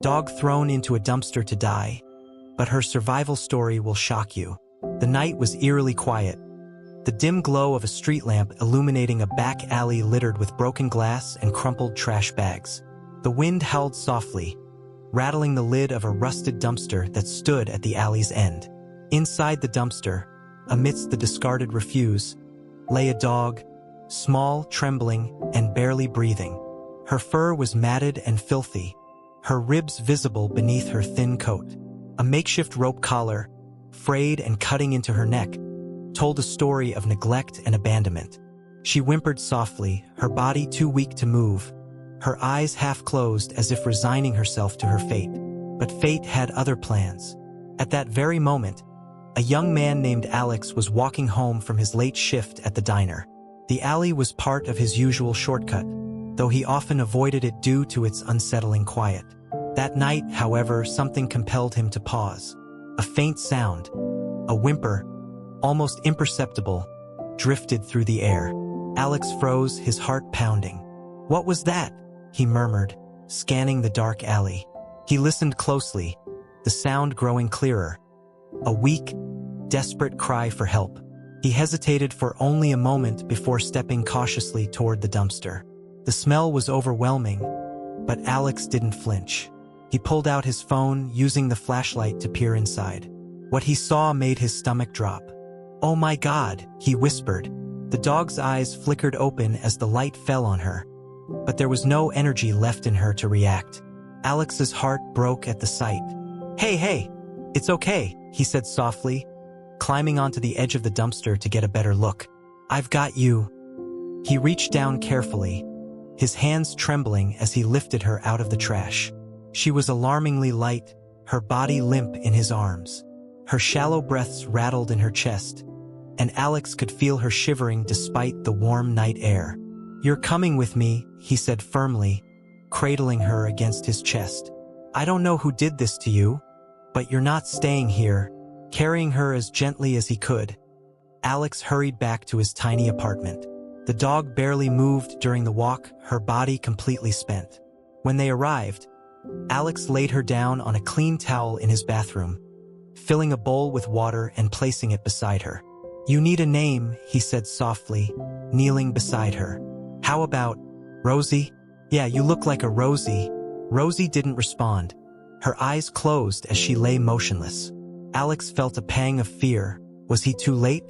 Dog thrown into a dumpster to die, but her survival story will shock you. The night was eerily quiet. The dim glow of a street lamp illuminating a back alley littered with broken glass and crumpled trash bags. The wind howled softly, rattling the lid of a rusted dumpster that stood at the alley's end. Inside the dumpster, amidst the discarded refuse, lay a dog, small, trembling, and barely breathing. Her fur was matted and filthy, her ribs visible beneath her thin coat. A makeshift rope collar, frayed and cutting into her neck, told a story of neglect and abandonment. She whimpered softly, her body too weak to move, her eyes half closed as if resigning herself to her fate. But fate had other plans. At that very moment, a young man named Alex was walking home from his late shift at the diner. The alley was part of his usual shortcut, though he often avoided it due to its unsettling quiet. That night, however, something compelled him to pause. A faint sound, a whimper, almost imperceptible, drifted through the air. Alex froze, his heart pounding. "What was that?" he murmured, scanning the dark alley. He listened closely, the sound growing clearer. A weak, desperate cry for help. He hesitated for only a moment before stepping cautiously toward the dumpster. The smell was overwhelming, but Alex didn't flinch. He pulled out his phone, using the flashlight to peer inside. What he saw made his stomach drop. "Oh my God," he whispered. The dog's eyes flickered open as the light fell on her, but there was no energy left in her to react. Alex's heart broke at the sight. Hey, it's okay," he said softly, climbing onto the edge of the dumpster to get a better look. "I've got you." He reached down carefully, his hands trembling as he lifted her out of the trash. She was alarmingly light, her body limp in his arms. Her shallow breaths rattled in her chest, and Alex could feel her shivering despite the warm night air. "You're coming with me," he said firmly, cradling her against his chest. "I don't know who did this to you, but you're not staying here." Carrying her as gently as he could, Alex hurried back to his tiny apartment. The dog barely moved during the walk, her body completely spent. When they arrived, Alex laid her down on a clean towel in his bathroom, filling a bowl with water and placing it beside her. "You need a name," he said softly, kneeling beside her. "How about Rosie?" "Yeah, you look like a Rosie." Rosie didn't respond. Her eyes closed as she lay motionless. Alex felt a pang of fear. Was he too late?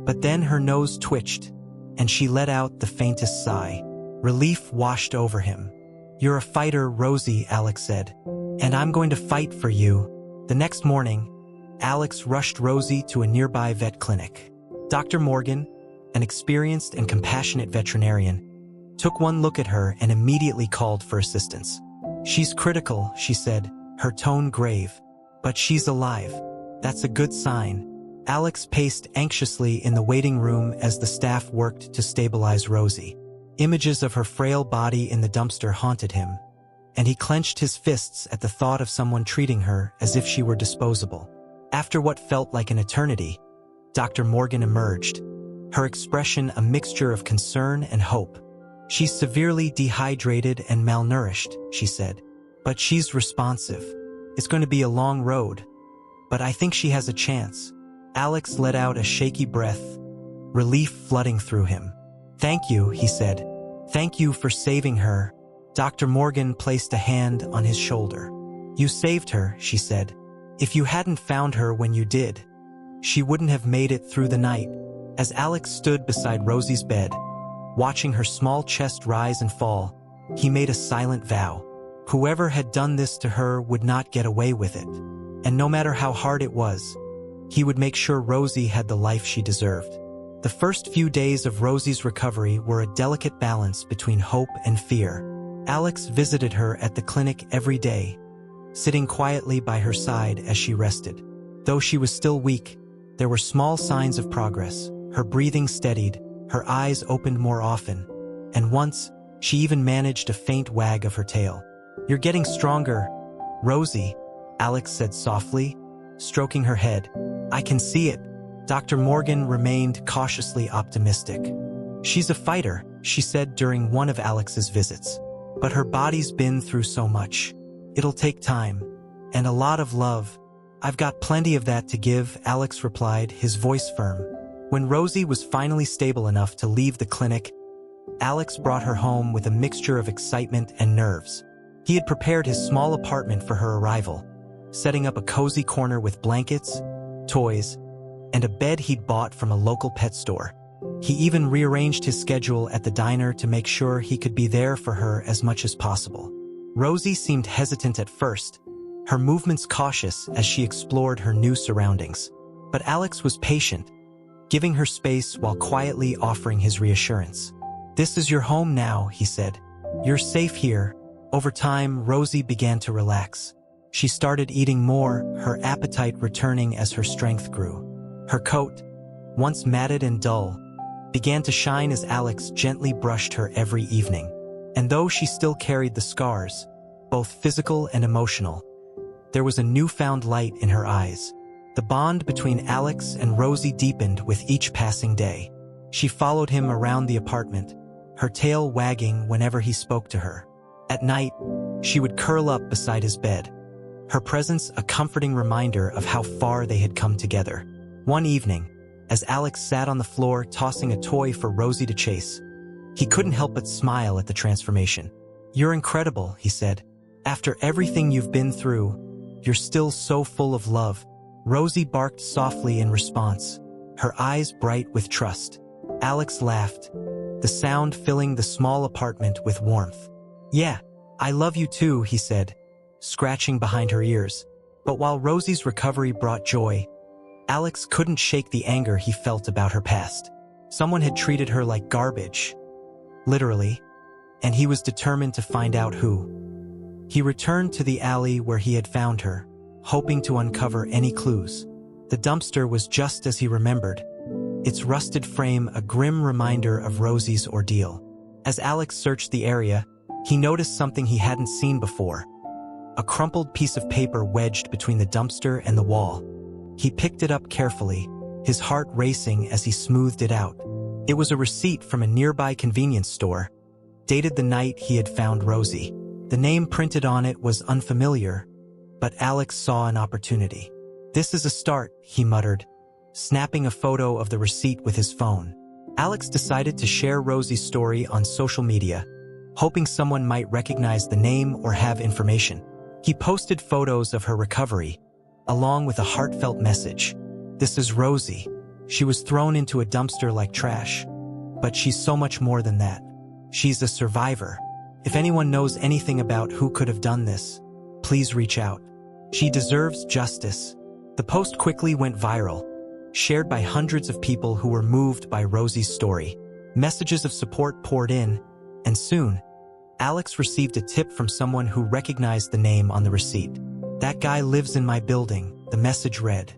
But then her nose twitched, and she let out the faintest sigh. Relief washed over him. "You're a fighter, Rosie," Alex said, "and I'm going to fight for you." The next morning, Alex rushed Rosie to a nearby vet clinic. Dr. Morgan, an experienced and compassionate veterinarian, took one look at her and immediately called for assistance. "She's critical," she said, her tone grave. "But she's alive. That's a good sign." Alex paced anxiously in the waiting room as the staff worked to stabilize Rosie. Images of her frail body in the dumpster haunted him, and he clenched his fists at the thought of someone treating her as if she were disposable. After what felt like an eternity, Dr. Morgan emerged, her expression a mixture of concern and hope. "She's severely dehydrated and malnourished," she said, "but she's responsive. It's going to be a long road, but I think she has a chance." Alex let out a shaky breath, relief flooding through him. "Thank you," he said. "Thank you for saving her." Dr. Morgan placed a hand on his shoulder. "You saved her," she said. "If you hadn't found her when you did, she wouldn't have made it through the night." As Alex stood beside Rosie's bed, watching her small chest rise and fall, he made a silent vow. Whoever had done this to her would not get away with it. And no matter how hard it was, he would make sure Rosie had the life she deserved. The first few days of Rosie's recovery were a delicate balance between hope and fear. Alex visited her at the clinic every day, sitting quietly by her side as she rested. Though she was still weak, there were small signs of progress. Her breathing steadied, her eyes opened more often, and once, she even managed a faint wag of her tail. "You're getting stronger, Rosie," Alex said softly, stroking her head. "I can see it." Dr. Morgan remained cautiously optimistic. "She's a fighter," she said during one of Alex's visits. "But her body's been through so much. It'll take time. And a lot of love. I've got plenty of that to give, Alex replied, his voice firm. When Rosie was finally stable enough to leave the clinic, Alex brought her home with a mixture of excitement and nerves. He had prepared his small apartment for her arrival, setting up a cozy corner with blankets, toys, and a bed he'd bought from a local pet store. He even rearranged his schedule at the diner to make sure he could be there for her as much as possible. Rosie seemed hesitant at first, her movements cautious as she explored her new surroundings. But Alex was patient, giving her space while quietly offering his reassurance. "This is your home now," he said. "You're safe here." Over time, Rosie began to relax. She started eating more, her appetite returning as her strength grew. Her coat, once matted and dull, began to shine as Alex gently brushed her every evening. And though she still carried the scars, both physical and emotional, there was a newfound light in her eyes. The bond between Alex and Rosie deepened with each passing day. She followed him around the apartment, her tail wagging whenever he spoke to her. At night, she would curl up beside his bed, her presence a comforting reminder of how far they had come together. One evening, as Alex sat on the floor tossing a toy for Rosie to chase, he couldn't help but smile at the transformation. "You're incredible," he said. "After everything you've been through, you're still so full of love." Rosie barked softly in response, her eyes bright with trust. Alex laughed, the sound filling the small apartment with warmth. "Yeah, I love you too," he said, scratching behind her ears. But while Rosie's recovery brought joy, Alex couldn't shake the anger he felt about her past. Someone had treated her like garbage, literally, and he was determined to find out who. He returned to the alley where he had found her, hoping to uncover any clues. The dumpster was just as he remembered, its rusted frame a grim reminder of Rosie's ordeal. As Alex searched the area, he noticed something he hadn't seen before: a crumpled piece of paper wedged between the dumpster and the wall. He picked it up carefully, his heart racing as he smoothed it out. It was a receipt from a nearby convenience store, dated the night he had found Rosie. The name printed on it was unfamiliar, but Alex saw an opportunity. "This is a start," he muttered, snapping a photo of the receipt with his phone. Alex decided to share Rosie's story on social media, hoping someone might recognize the name or have information. He posted photos of her recovery, along with a heartfelt message. "This is Rosie. She was thrown into a dumpster like trash, but she's so much more than that. She's a survivor. If anyone knows anything about who could have done this, please reach out. She deserves justice." The post quickly went viral, shared by hundreds of people who were moved by Rosie's story. Messages of support poured in, and soon, Alex received a tip from someone who recognized the name on the receipt. "That guy lives in my building," the message read.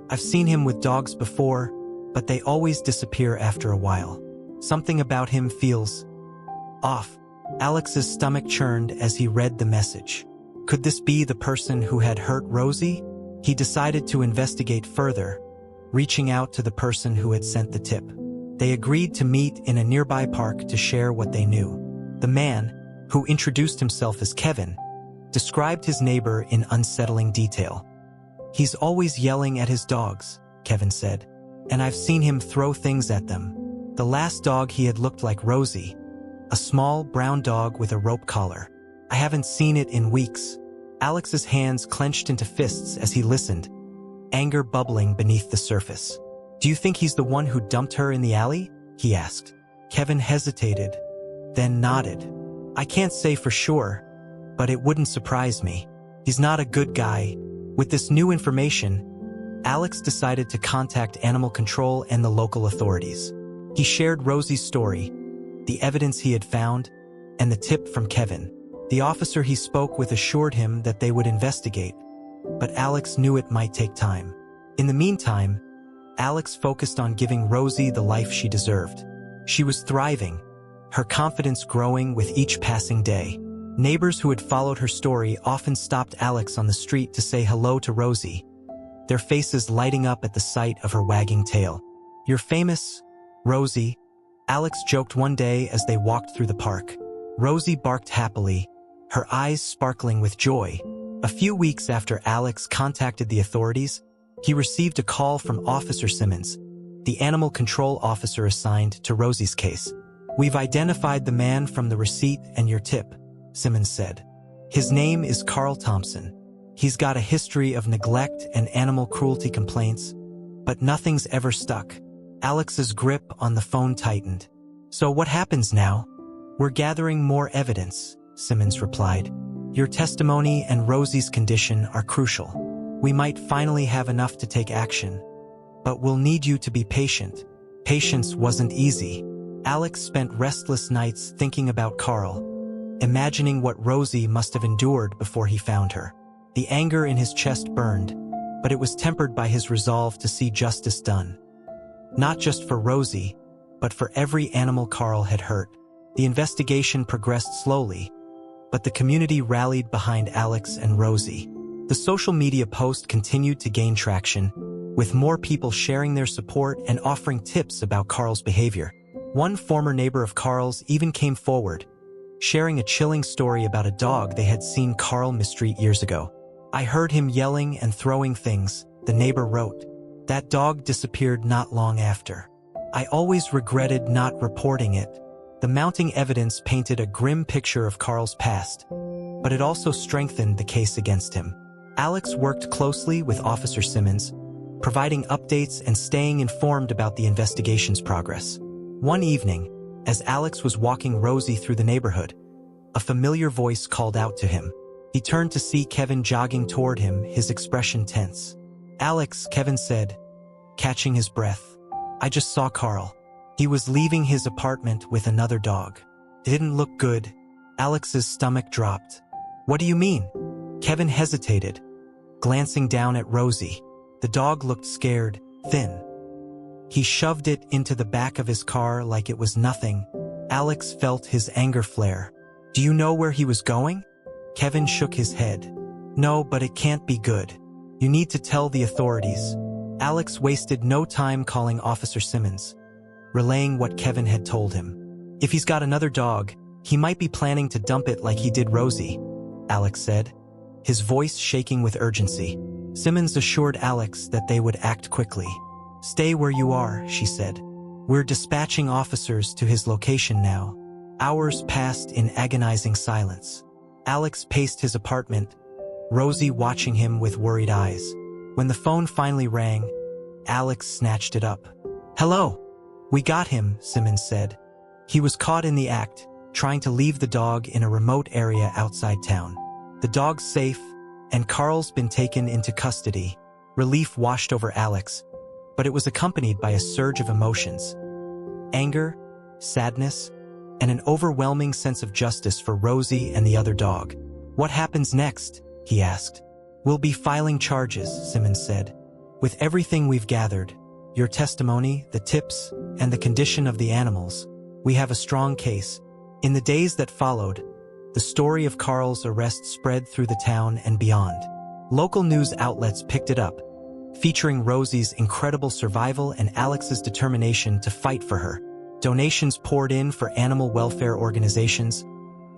"I've seen him with dogs before, but they always disappear after a while. Something about him feels off." Alex's stomach churned as he read the message. Could this be the person who had hurt Rosie? He decided to investigate further, reaching out to the person who had sent the tip. They agreed to meet in a nearby park to share what they knew. The man, who introduced himself as Kevin, described his neighbor in unsettling detail. "He's always yelling at his dogs," Kevin said, "and I've seen him throw things at them. The last dog he had looked like Rosie, a small brown dog with a rope collar. I haven't seen it in weeks." Alex's hands clenched into fists as he listened, anger bubbling beneath the surface. "Do you think he's the one who dumped her in the alley?" he asked. Kevin hesitated, then nodded. "I can't say for sure, but it wouldn't surprise me. He's not a good guy." With this new information, Alex decided to contact animal control and the local authorities. He shared Rosie's story, the evidence he had found, and the tip from Kevin. The officer he spoke with assured him that they would investigate, but Alex knew it might take time. In the meantime, Alex focused on giving Rosie the life she deserved. She was thriving, her confidence growing with each passing day. Neighbors who had followed her story often stopped Alex on the street to say hello to Rosie, their faces lighting up at the sight of her wagging tail. "You're famous, Rosie," Alex joked one day as they walked through the park. Rosie barked happily, her eyes sparkling with joy, A few weeks after Alex contacted the authorities, he received a call from Officer Simmons, the animal control officer assigned to Rosie's case. "We've identified the man from the receipt and your tip," Simmons said. "His name is Carl Thompson. He's got a history of neglect and animal cruelty complaints, but nothing's ever stuck." Alex's grip on the phone tightened. "So what happens now?" "We're gathering more evidence," Simmons replied. "Your testimony and Rosie's condition are crucial. We might finally have enough to take action, but we'll need you to be patient." Patience wasn't easy. Alex spent restless nights thinking about Carl, imagining what Rosie must have endured before he found her. The anger in his chest burned, but it was tempered by his resolve to see justice done. Not just for Rosie, but for every animal Carl had hurt. The investigation progressed slowly, but the community rallied behind Alex and Rosie. The social media post continued to gain traction, with more people sharing their support and offering tips about Carl's behavior. One former neighbor of Carl's even came forward, sharing a chilling story about a dog they had seen Carl mistreat years ago. "I heard him yelling and throwing things," the neighbor wrote. "That dog disappeared not long after. I always regretted not reporting it." The mounting evidence painted a grim picture of Carl's past, but it also strengthened the case against him. Alex worked closely with Officer Simmons, providing updates and staying informed about the investigation's progress. One evening, as Alex was walking Rosie through the neighborhood, a familiar voice called out to him. He turned to see Kevin jogging toward him, his expression tense. "Alex," Kevin said, catching his breath. "I just saw Carl. He was leaving his apartment with another dog. It didn't look good." Alex's stomach dropped. "What do you mean?" Kevin hesitated, glancing down at Rosie. The dog looked scared, thin. He shoved it into the back of his car like it was nothing. Alex felt his anger flare. "Do you know where he was going?" Kevin shook his head. "No, but it can't be good. You need to tell the authorities." Alex wasted no time calling Officer Simmons, relaying what Kevin had told him. "If he's got another dog, he might be planning to dump it like he did Rosie," Alex said, his voice shaking with urgency. Simmons assured Alex that they would act quickly. "Stay where you are," she said. "We're dispatching officers to his location now." Hours passed in agonizing silence. Alex paced his apartment, Rosie watching him with worried eyes. When the phone finally rang, Alex snatched it up. "Hello. We got him," Simmons said. "He was caught in the act, trying to leave the dog in a remote area outside town. The dog's safe, and Carl's been taken into custody." Relief washed over Alex, but it was accompanied by a surge of emotions. Anger, sadness, and an overwhelming sense of justice for Rosie and the other dog. "What happens next?" he asked. "We'll be filing charges," Simmons said. "With everything we've gathered, your testimony, the tips, and the condition of the animals, we have a strong case." In the days that followed, the story of Carl's arrest spread through the town and beyond. Local news outlets picked it up, featuring Rosie's incredible survival and Alex's determination to fight for her. Donations poured in for animal welfare organizations,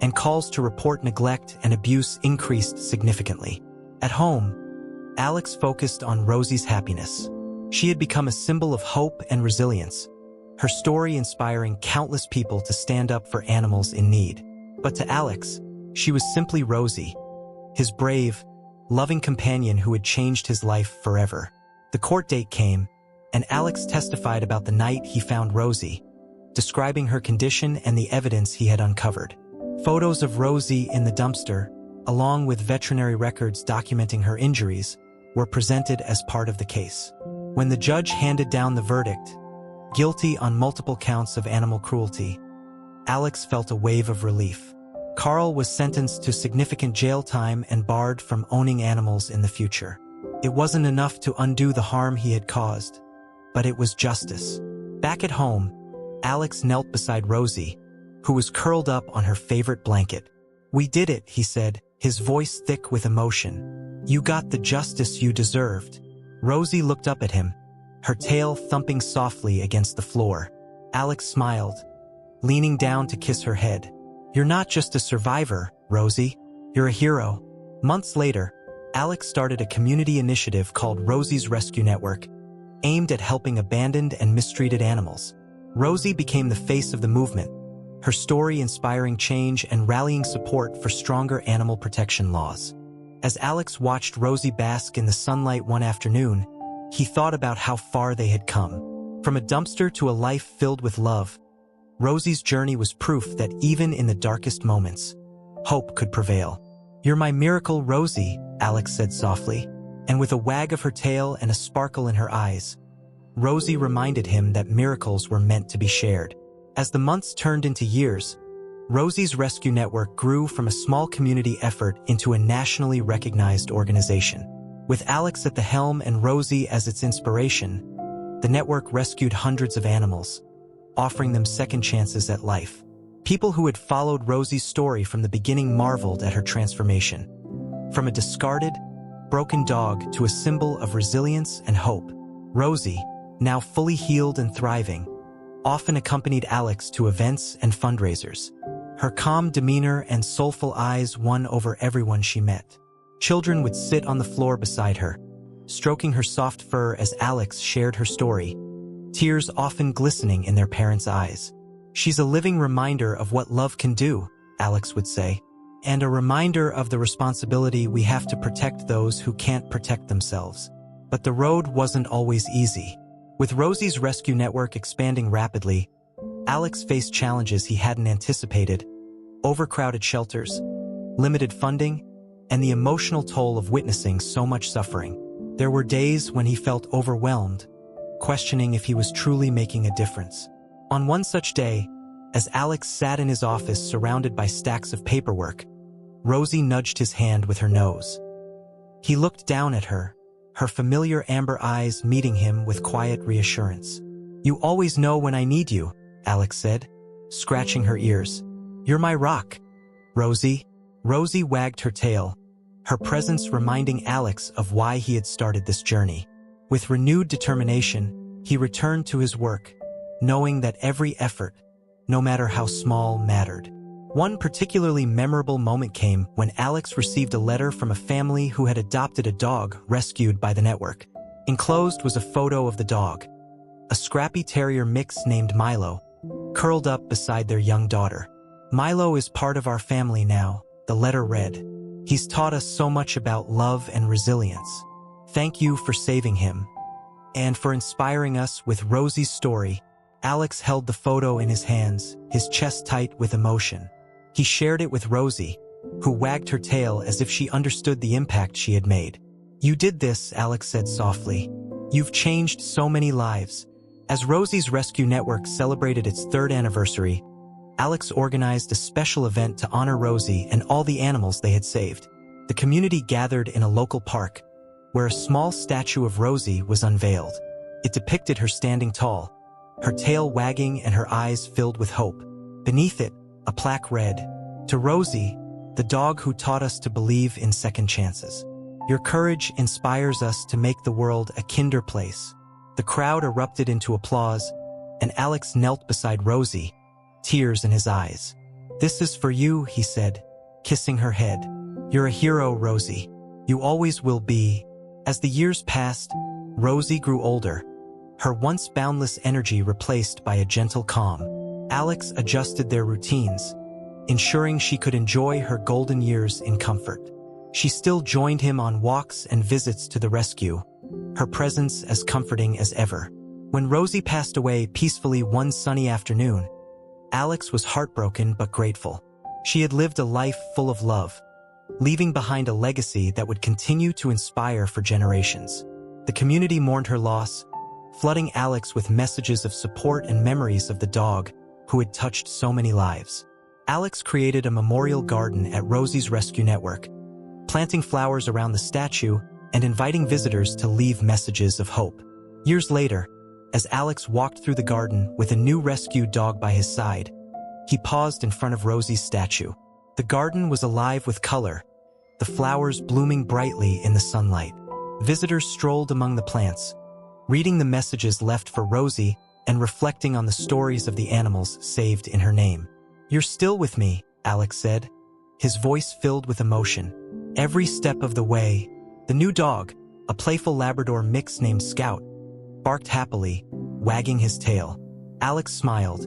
and calls to report neglect and abuse increased significantly. At home, Alex focused on Rosie's happiness. She had become a symbol of hope and resilience, her story inspiring countless people to stand up for animals in need. But to Alex, she was simply Rosie, his brave, loving companion who had changed his life forever. The court date came, and Alex testified about the night he found Rosie, describing her condition and the evidence he had uncovered. Photos of Rosie in the dumpster, along with veterinary records documenting her injuries, were presented as part of the case. When the judge handed down the verdict, guilty on multiple counts of animal cruelty, Alex felt a wave of relief. Carl was sentenced to significant jail time and barred from owning animals in the future. It wasn't enough to undo the harm he had caused, but it was justice. Back at home, Alex knelt beside Rosie, who was curled up on her favorite blanket. "We did it," he said, his voice thick with emotion. "You got the justice you deserved." Rosie looked up at him, her tail thumping softly against the floor. Alex smiled, leaning down to kiss her head. "You're not just a survivor, Rosie. You're a hero." Months later, Alex started a community initiative called Rosie's Rescue Network, aimed at helping abandoned and mistreated animals. Rosie became the face of the movement, her story inspiring change and rallying support for stronger animal protection laws. As Alex watched Rosie bask in the sunlight one afternoon, he thought about how far they had come. From a dumpster to a life filled with love, Rosie's journey was proof that even in the darkest moments, hope could prevail. "You're my miracle, Rosie," Alex said softly, and with a wag of her tail and a sparkle in her eyes, Rosie reminded him that miracles were meant to be shared. As the months turned into years, Rosie's Rescue Network grew from a small community effort into a nationally recognized organization. With Alex at the helm and Rosie as its inspiration, the network rescued hundreds of animals, offering them second chances at life. People who had followed Rosie's story from the beginning marveled at her transformation. From a discarded, broken dog to a symbol of resilience and hope, Rosie, now fully healed and thriving, often accompanied Alex to events and fundraisers. Her calm demeanor and soulful eyes won over everyone she met. Children would sit on the floor beside her, stroking her soft fur as Alex shared her story, tears often glistening in their parents' eyes. "She's a living reminder of what love can do," Alex would say, "and a reminder of the responsibility we have to protect those who can't protect themselves." But the road wasn't always easy. With Rosie's Rescue Network expanding rapidly, Alex faced challenges he hadn't anticipated: overcrowded shelters, limited funding, and the emotional toll of witnessing so much suffering. There were days when he felt overwhelmed, questioning if he was truly making a difference. On one such day, as Alex sat in his office surrounded by stacks of paperwork, Rosie nudged his hand with her nose. He looked down at her, her familiar amber eyes meeting him with quiet reassurance. "You always know when I need you," Alex said, scratching her ears. "You're my rock, Rosie." Rosie wagged her tail, her presence reminding Alex of why he had started this journey. With renewed determination, he returned to his work, knowing that every effort, no matter how small, mattered. One particularly memorable moment came when Alex received a letter from a family who had adopted a dog rescued by the network. Enclosed was a photo of the dog, a scrappy terrier mix named Milo, curled up beside their young daughter. "Milo is part of our family now," the letter read. "He's taught us so much about love and resilience. Thank you for saving him and for inspiring us with Rosie's story." Alex held the photo in his hands, his chest tight with emotion. He shared it with Rosie, who wagged her tail as if she understood the impact she had made. "You did this," Alex said softly. "You've changed so many lives." As Rosie's Rescue Network celebrated its 3rd anniversary, Alex organized a special event to honor Rosie and all the animals they had saved. The community gathered in a local park, where a small statue of Rosie was unveiled. It depicted her standing tall, her tail wagging and her eyes filled with hope. Beneath it, a plaque read, "To Rosie, the dog who taught us to believe in second chances. Your courage inspires us to make the world a kinder place." The crowd erupted into applause, and Alex knelt beside Rosie, tears in his eyes. "This is for you," he said, kissing her head. "You're a hero, Rosie. You always will be." As the years passed, Rosie grew older, her once boundless energy replaced by a gentle calm. Alex adjusted their routines, ensuring she could enjoy her golden years in comfort. She still joined him on walks and visits to the rescue, her presence as comforting as ever. When Rosie passed away peacefully one sunny afternoon, Alex was heartbroken but grateful. She had lived a life full of love, leaving behind a legacy that would continue to inspire for generations. The community mourned her loss, flooding Alex with messages of support and memories of the dog who had touched so many lives. Alex created a memorial garden at Rosie's Rescue Network, planting flowers around the statue and inviting visitors to leave messages of hope. Years later, as Alex walked through the garden with a new rescued dog by his side, he paused in front of Rosie's statue. The garden was alive with color, the flowers blooming brightly in the sunlight. Visitors strolled among the plants, reading the messages left for Rosie and reflecting on the stories of the animals saved in her name. "You're still with me," Alex said, his voice filled with emotion, Every step of the way, the new dog, a playful Labrador mix named Scout, barked happily, wagging his tail. Alex smiled,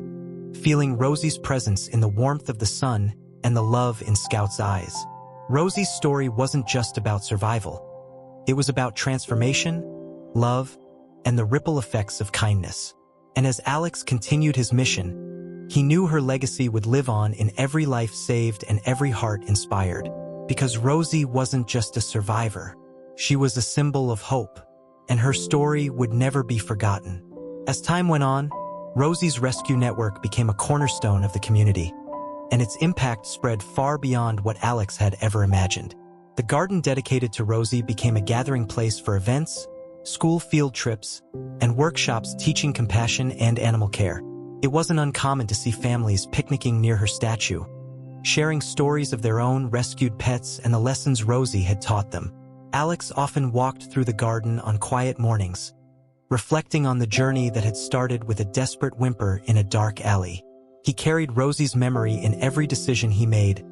feeling Rosie's presence in the warmth of the sun and the love in Scout's eyes. Rosie's story wasn't just about survival. It was about transformation, love, and the ripple effects of kindness. And as Alex continued his mission, he knew her legacy would live on in every life saved and every heart inspired. Because Rosie wasn't just a survivor. She was a symbol of hope, and her story would never be forgotten. As time went on, Rosie's rescue network became a cornerstone of the community, and its impact spread far beyond what Alex had ever imagined. The garden dedicated to Rosie became a gathering place for events, school field trips, and workshops teaching compassion and animal care. It wasn't uncommon to see families picnicking near her statue, sharing stories of their own rescued pets and the lessons Rosie had taught them. Alex often walked through the garden on quiet mornings, reflecting on the journey that had started with a desperate whimper in a dark alley. He carried Rosie's memory in every decision he made,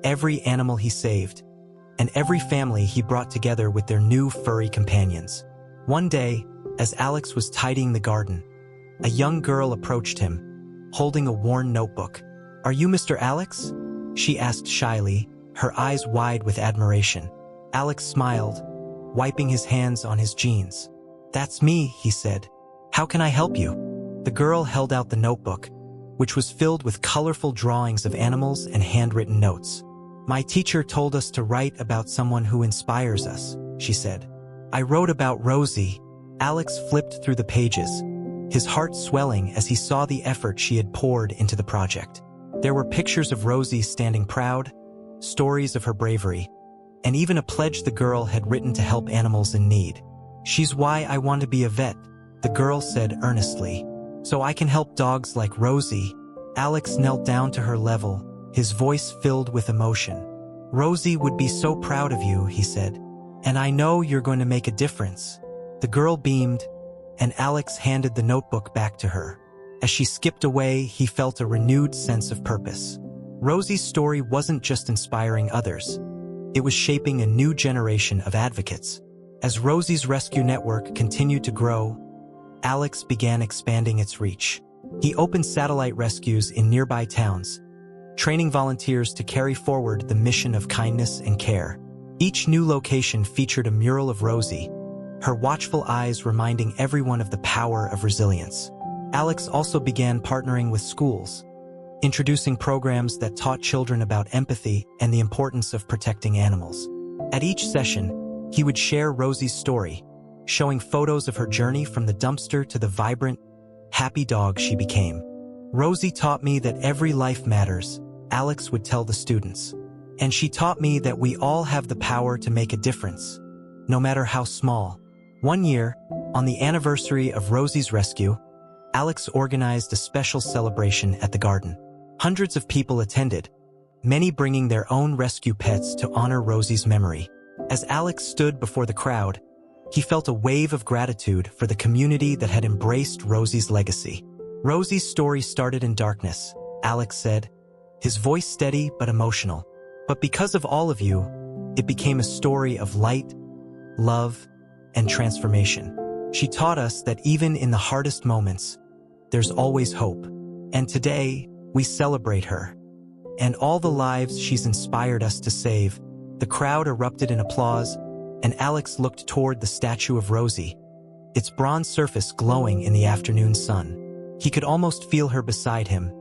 every animal he saved, and every family he brought together with their new furry companions. One day, as Alex was tidying the garden, a young girl approached him, holding a worn notebook. "Are you Mr. Alex?" she asked shyly, her eyes wide with admiration. Alex smiled, wiping his hands on his jeans. "That's me," he said. "How can I help you?" The girl held out the notebook, which was filled with colorful drawings of animals and handwritten notes. "My teacher told us to write about someone who inspires us," she said. "I wrote about Rosie." Alex flipped through the pages, his heart swelling as he saw the effort she had poured into the project. There were pictures of Rosie standing proud, stories of her bravery, and even a pledge the girl had written to help animals in need. "She's why I want to be a vet," the girl said earnestly, "so I can help dogs like Rosie." Alex knelt down to her level, his voice filled with emotion. "Rosie would be so proud of you," he said, "and I know you're going to make a difference." The girl beamed, and Alex handed the notebook back to her. As she skipped away, he felt a renewed sense of purpose. Rosie's story wasn't just inspiring others. It was shaping a new generation of advocates. As Rosie's rescue network continued to grow, Alex began expanding its reach. He opened satellite rescues in nearby towns, training volunteers to carry forward the mission of kindness and care. Each new location featured a mural of Rosie, her watchful eyes reminding everyone of the power of resilience. Alex also began partnering with schools, introducing programs that taught children about empathy and the importance of protecting animals. At each session, he would share Rosie's story, showing photos of her journey from the dumpster to the vibrant, happy dog she became. "Rosie taught me that every life matters," Alex would tell the students. "And she taught me that we all have the power to make a difference, no matter how small." One year, on the anniversary of Rosie's rescue, Alex organized a special celebration at the garden. Hundreds of people attended, many bringing their own rescue pets to honor Rosie's memory. As Alex stood before the crowd, he felt a wave of gratitude for the community that had embraced Rosie's legacy. "Rosie's story started in darkness," Alex said, his voice steady but emotional. "But because of all of you, it became a story of light, love, and transformation. She taught us that even in the hardest moments, there's always hope. And today, we celebrate her and all the lives she's inspired us to save." The crowd erupted in applause, and Alex looked toward the statue of Rosie, its bronze surface glowing in the afternoon sun. He could almost feel her beside him,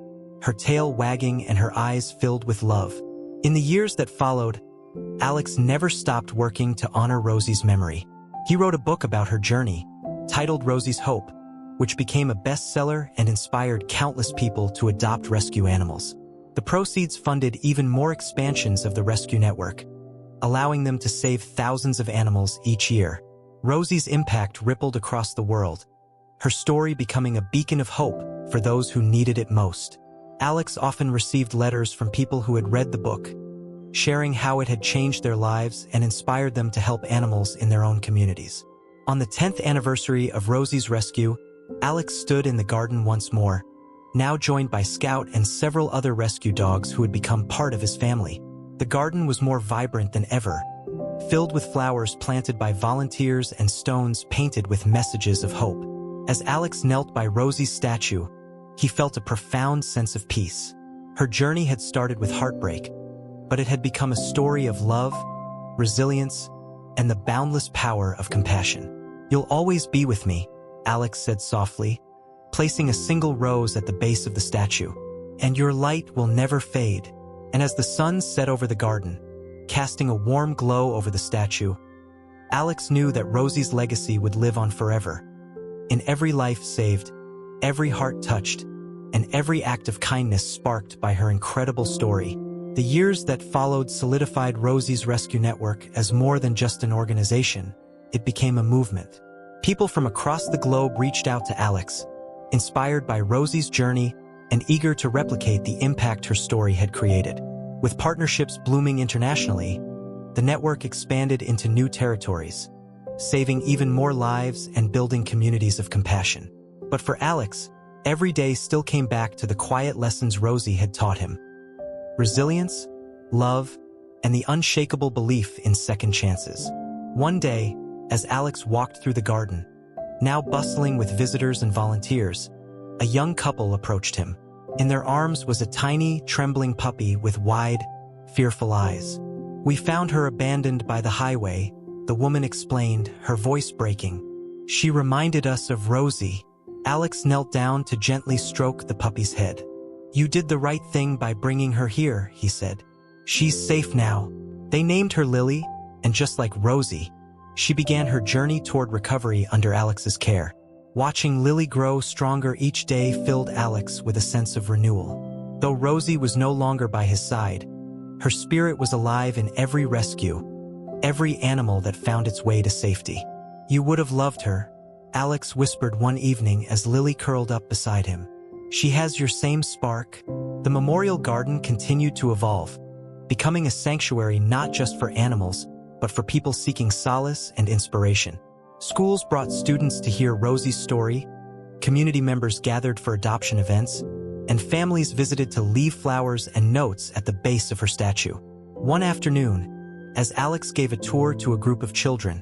her tail wagging and her eyes filled with love. In the years that followed, Alex never stopped working to honor Rosie's memory. He wrote a book about her journey, titled Rosie's Hope, which became a bestseller and inspired countless people to adopt rescue animals. The proceeds funded even more expansions of the rescue network, allowing them to save thousands of animals each year. Rosie's impact rippled across the world, her story becoming a beacon of hope for those who needed it most. Alex often received letters from people who had read the book, sharing how it had changed their lives and inspired them to help animals in their own communities. On the 10th anniversary of Rosie's rescue, Alex stood in the garden once more, now joined by Scout and several other rescue dogs who had become part of his family. The garden was more vibrant than ever, filled with flowers planted by volunteers and stones painted with messages of hope. As Alex knelt by Rosie's statue, he felt a profound sense of peace. Her journey had started with heartbreak, but it had become a story of love, resilience, and the boundless power of compassion. "You'll always be with me," Alex said softly, placing a single rose at the base of the statue. "And your light will never fade." And as the sun set over the garden, casting a warm glow over the statue, Alex knew that Rosie's legacy would live on forever. In every life saved, every heart touched, and every act of kindness sparked by her incredible story. The years that followed solidified Rosie's rescue network as more than just an organization. It became a movement. People from across the globe reached out to Alex, inspired by Rosie's journey and eager to replicate the impact her story had created. With partnerships blooming internationally, the network expanded into new territories, saving even more lives and building communities of compassion. But for Alex, every day still came back to the quiet lessons Rosie had taught him: resilience, love, and the unshakable belief in second chances. One day, as Alex walked through the garden, now bustling with visitors and volunteers, a young couple approached him. In their arms was a tiny, trembling puppy with wide, fearful eyes. "We found her abandoned by the highway," the woman explained, her voice breaking. "She reminded us of Rosie." Alex knelt down to gently stroke the puppy's head. "You did the right thing by bringing her here," he said. "She's safe now." They named her Lily, and just like Rosie, she began her journey toward recovery under Alex's care. Watching Lily grow stronger each day filled Alex with a sense of renewal. Though Rosie was no longer by his side, her spirit was alive in every rescue, every animal that found its way to safety. "You would have loved her," Alex whispered one evening as Lily curled up beside him. "She has your same spark." The memorial garden continued to evolve, becoming a sanctuary not just for animals, but for people seeking solace and inspiration. Schools brought students to hear Rosie's story, community members gathered for adoption events, and families visited to leave flowers and notes at the base of her statue. One afternoon, as Alex gave a tour to a group of children,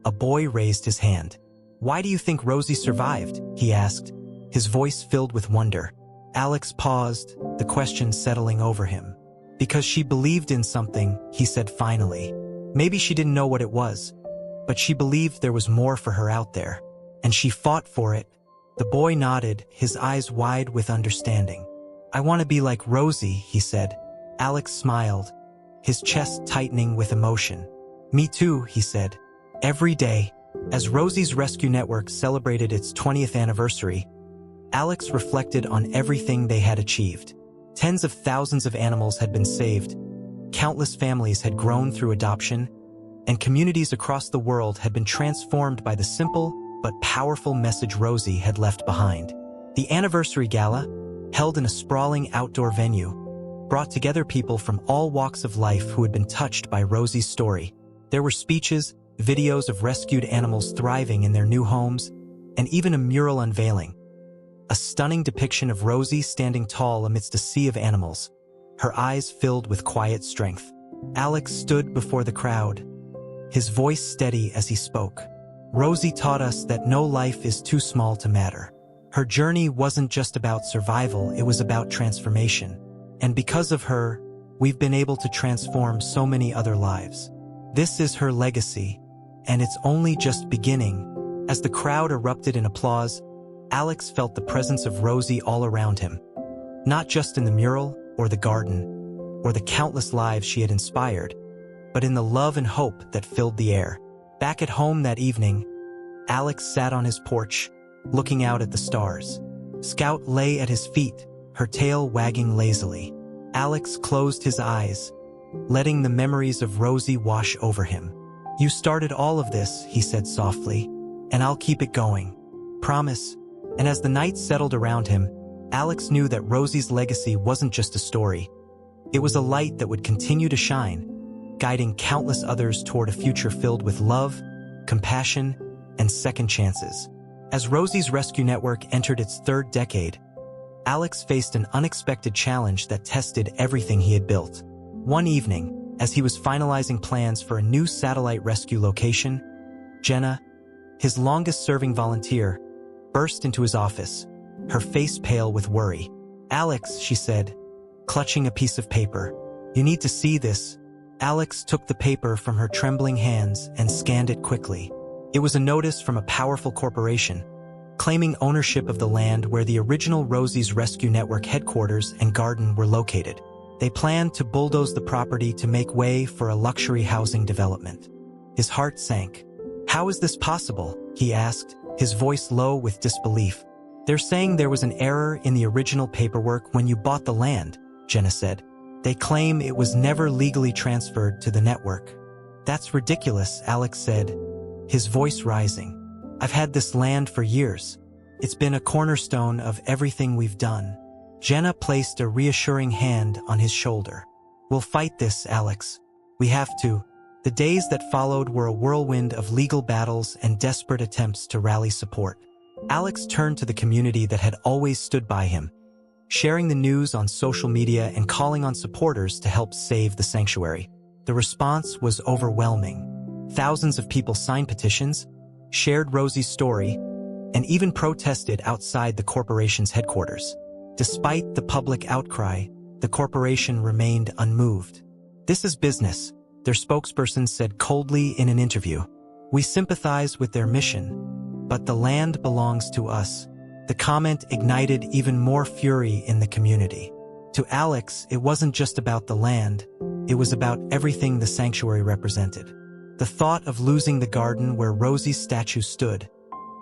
a boy raised his hand. "Why do you think Rosie survived?" he asked, his voice filled with wonder. Alex paused, the question settling over him. "Because she believed in something," he said finally. "Maybe she didn't know what it was, but she believed there was more for her out there, and she fought for it." The boy nodded, his eyes wide with understanding. "I want to be like Rosie," he said. Alex smiled, his chest tightening with emotion. "Me too," he said. Every day, as Rosie's Rescue Network celebrated its 20th anniversary, Alex reflected on everything they had achieved. Tens of thousands of animals had been saved, countless families had grown through adoption, and communities across the world had been transformed by the simple but powerful message Rosie had left behind. The anniversary gala, held in a sprawling outdoor venue, brought together people from all walks of life who had been touched by Rosie's story. There were speeches, videos of rescued animals thriving in their new homes, and even a mural unveiling, a stunning depiction of Rosie standing tall amidst a sea of animals, her eyes filled with quiet strength. Alex stood before the crowd, his voice steady as he spoke. "Rosie taught us that no life is too small to matter. Her journey wasn't just about survival, it was about transformation. And because of her, we've been able to transform so many other lives. This is her legacy, and it's only just beginning." As the crowd erupted in applause, Alex felt the presence of Rosie all around him. Not just in the mural, or the garden, or the countless lives she had inspired, but in the love and hope that filled the air. Back at home that evening, Alex sat on his porch, looking out at the stars. Scout lay at his feet, her tail wagging lazily. Alex closed his eyes, letting the memories of Rosie wash over him. "You started all of this," he said softly, "and I'll keep it going. Promise." And as the night settled around him, Alex knew that Rosie's legacy wasn't just a story. It was a light that would continue to shine, guiding countless others toward a future filled with love, compassion, and second chances. As Rosie's Rescue Network entered its third decade, Alex faced an unexpected challenge that tested everything he had built. One evening, As he was finalizing plans for a new satellite rescue location, Jenna, his longest-serving volunteer, burst into his office, her face pale with worry. "Alex," she said, clutching a piece of paper. "You need to see this." Alex took the paper from her trembling hands and scanned it quickly. It was a notice from a powerful corporation, claiming ownership of the land where the original Rosie's Rescue Network headquarters and garden were located. They planned to bulldoze the property to make way for a luxury housing development. His heart sank. "How is this possible?" he asked, his voice low with disbelief. "They're saying there was an error in the original paperwork when you bought the land," Jenna said. "They claim it was never legally transferred to the network." "That's ridiculous," Alex said, his voice rising. "I've had this land for years. It's been a cornerstone of everything we've done." Jenna placed a reassuring hand on his shoulder. "We'll fight this, Alex. We have to." The days that followed were a whirlwind of legal battles and desperate attempts to rally support. Alex turned to the community that had always stood by him, sharing the news on social media and calling on supporters to help save the sanctuary. The response was overwhelming. Thousands of people signed petitions, shared Rosie's story, and even protested outside the corporation's headquarters. Despite the public outcry, the corporation remained unmoved. "This is business," their spokesperson said coldly in an interview. "We sympathize with their mission, but the land belongs to us." The comment ignited even more fury in the community. To Alex, it wasn't just about the land, it was about everything the sanctuary represented. The thought of losing the garden where Rosie's statue stood,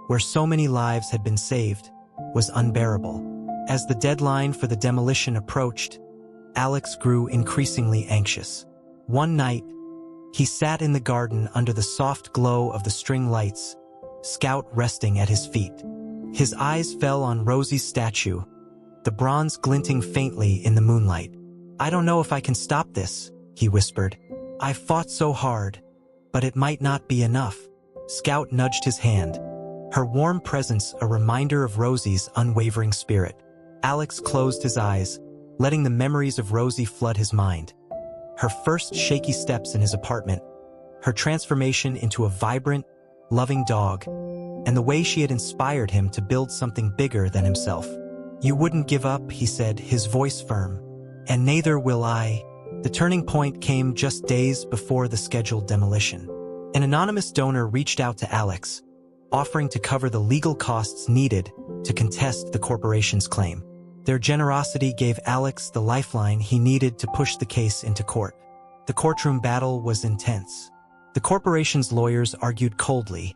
where so many lives had been saved, was unbearable. As the deadline for the demolition approached, Alex grew increasingly anxious. One night, he sat in the garden under the soft glow of the string lights, Scout resting at his feet. His eyes fell on Rosie's statue, the bronze glinting faintly in the moonlight. "I don't know if I can stop this," he whispered. "I've fought so hard, but it might not be enough." Scout nudged his hand, her warm presence a reminder of Rosie's unwavering spirit. Alex closed his eyes, letting the memories of Rosie flood his mind. Her first shaky steps in his apartment, her transformation into a vibrant, loving dog, and the way she had inspired him to build something bigger than himself. "You wouldn't give up," he said, his voice firm. "And neither will I." The turning point came just days before the scheduled demolition. An anonymous donor reached out to Alex, offering to cover the legal costs needed to contest the corporation's claim. Their generosity gave Alex the lifeline he needed to push the case into court. The courtroom battle was intense. The corporation's lawyers argued coldly,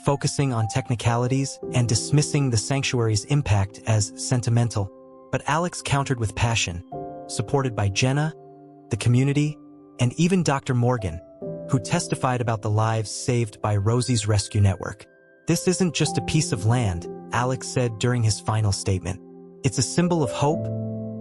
focusing on technicalities and dismissing the sanctuary's impact as sentimental. But Alex countered with passion, supported by Jenna, the community, and even Dr. Morgan, who testified about the lives saved by Rosie's Rescue Network. "This isn't just a piece of land," Alex said during his final statement. "It's a symbol of hope,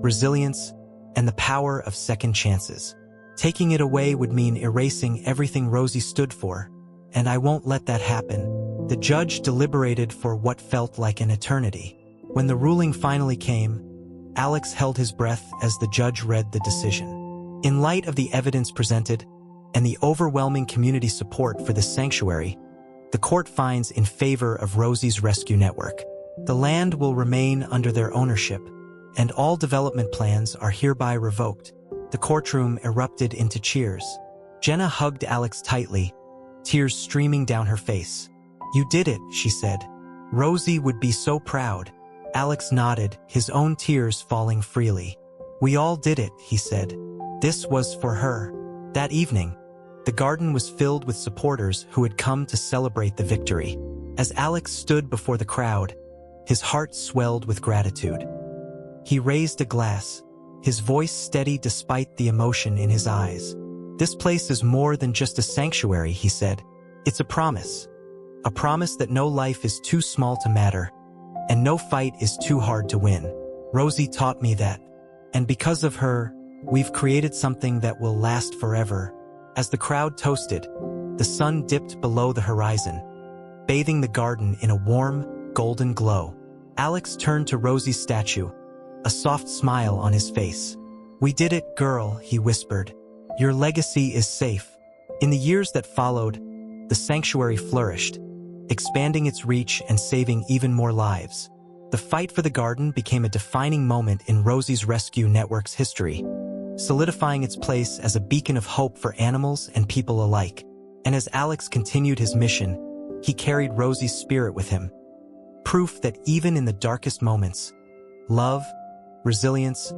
resilience, and the power of second chances. Taking it away would mean erasing everything Rosie stood for, and I won't let that happen." The judge deliberated for what felt like an eternity. When the ruling finally came, Alex held his breath as the judge read the decision. In light of the evidence presented and the overwhelming community support for the sanctuary, the court finds in favor of Rosie's Rescue Network. The land will remain under their ownership, and all development plans are hereby revoked. The courtroom erupted into cheers. Jenna hugged Alex tightly, tears streaming down her face. "You did it," she said. "Rosie would be so proud." Alex nodded, his own tears falling freely. "We all did it," he said. "This was for her." That evening, the garden was filled with supporters who had come to celebrate the victory. As Alex stood before the crowd, his heart swelled with gratitude. He raised a glass, his voice steady despite the emotion in his eyes. "This place is more than just a sanctuary," he said. "It's a promise that no life is too small to matter, and no fight is too hard to win. Rosie taught me that, and because of her, we've created something that will last forever." As the crowd toasted, the sun dipped below the horizon, bathing the garden in a warm, golden glow. Alex turned to Rosie's statue, a soft smile on his face. "We did it, girl," he whispered, Your legacy is safe. In the years that followed, the sanctuary flourished, expanding its reach and saving even more lives. The fight for the garden became a defining moment in Rosie's Rescue Network's history, solidifying its place as a beacon of hope for animals and people alike. And as Alex continued his mission, he carried Rosie's spirit with him, proof that even in the darkest moments, love, resilience,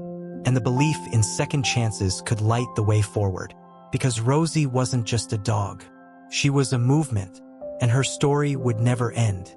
and the belief in second chances could light the way forward. Because Rosie wasn't just a dog. She was a movement, and her story would never end.